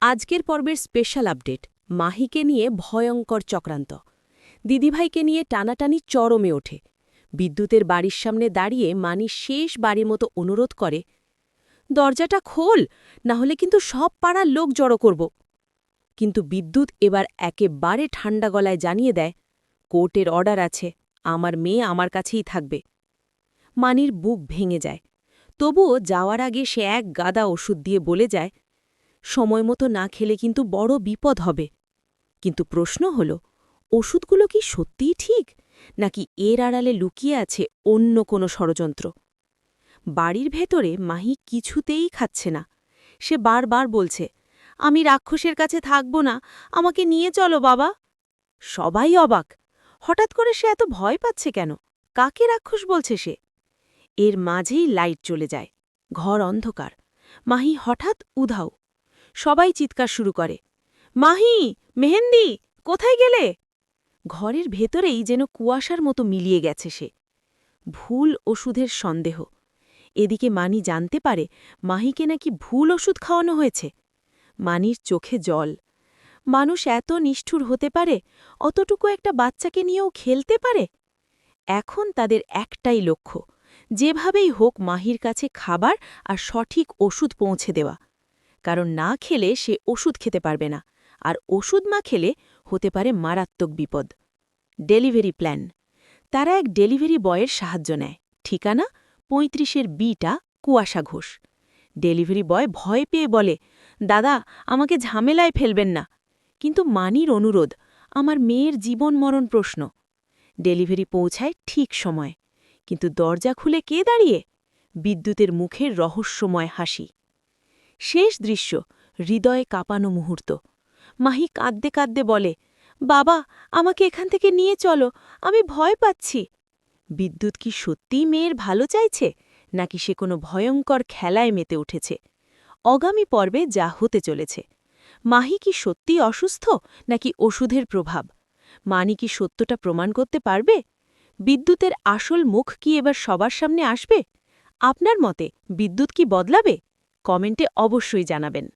আজকের পর্বের special update মাহিকে নিয়ে ভয়ঙ্কর চক্রান্ত। দিদিভাইকে নিয়ে টানাটানি চরমে ওঠে। বিদ্যুতের বাড়ির সামনে দাঁড়িয়ে মানি শেষ বাড়ির মতো অনুরোধ করে, দরজাটা খোল, না হলে কিন্তু সব পাড়ার লোক জড়ো করব। কিন্তু বিদ্যুৎ এবার একেবারে ঠান্ডা গলায় জানিয়ে দেয়, কোর্টের অর্ডার আছে, আমার মেয়ে আমার কাছেই থাকবে। মানির বুক ভেঙে যায়। তবুও যাওয়ার আগে সে এক গাদা ওষুধ দিয়ে বলে যায়, সময়মতো না খেলে কিন্তু বড় বিপদ হবে। কিন্তু প্রশ্ন হল, ওষুধগুলো কি সত্যিই ঠিক, নাকি এর আড়ালে লুকিয়ে আছে অন্য কোনো ষড়যন্ত্র? বাড়ির ভেতরে মাহি কিছুতেই খাচ্ছে না। সে বারবার বলছে, আমি রাক্ষসের কাছে থাকব না, আমাকে নিয়ে চলো বাবা। সবাই অবাক, হঠাৎ করে সে এত ভয় পাচ্ছে কেন? কাকে রাক্ষস বলছে সে? এর মাঝেই লাইট চলে যায়। ঘর অন্ধকার। মাহি হঠাৎ উধাও। সবাই চিৎকার শুরু করে, মাহি, মেহেন্দি, কোথায় গেলে? ঘরের ভেতরেই যেন কুয়াশার মতো মিলিয়ে গেছে সে। ভুল ওষুধের সন্দেহ। এদিকে মানি জানতে পারে মাহিকে নাকি ভুল ওষুধ খাওয়ানো হয়েছে। মানির চোখে জল। মানুষ এত নিষ্ঠুর হতে পারে? অতটুকু একটা বাচ্চাকে নিয়েও খেলতে পারে? এখন তাদের একটাই লক্ষ্য, যেভাবেই হোক মাহির কাছে খাবার আর সঠিক ওষুধ পৌঁছে দেওয়া। কারণ না খেলে সে ওষুধ খেতে পারবে না, আর ওষুধ না খেলে হতে পারে মারাত্মক বিপদ। Delivery plan. তারা এক ডেলিভারি বয়ের সাহায্য নেয়। ঠিকানা ৩৫-এর বিটা, কুয়াশা ঘোষ। ডেলিভারি বয় ভয় পেয়ে বলে, দাদা, আমাকে ঝামেলায় ফেলবেন না। কিন্তু মানির অনুরোধ, আমার মেয়ের জীবন মরণ প্রশ্ন। ডেলিভারি পৌঁছায় ঠিক সময়। কিন্তু দরজা খুলে কে দাঁড়িয়ে? বিদ্যুতের মুখের রহস্যময় হাসি। শেষ দৃশ্য, হৃদয়ে কাঁপানো মুহূর্ত। মাহি কাঁদতে কাঁদতে বলে, বাবা, আমাকে এখান থেকে নিয়ে চলো, আমি ভয় পাচ্ছি। বিদ্যুৎ কি সত্যিই মেয়ের ভালো চাইছে, নাকি সে কোনো ভয়ঙ্কর খেলায় মেতে উঠেছে? আগামী পর্বে যা হতে চলেছে। মাহি কি সত্যিই অসুস্থ, নাকি ওষুধের প্রভাব? মানি কি সত্যটা প্রমাণ করতে পারবে? বিদ্যুতের আসল মুখ কি এবার সবার সামনে আসবে? আপনার মতে বিদ্যুৎ কি বদলাবে? কমেন্টে অবশ্যই জানাবেন।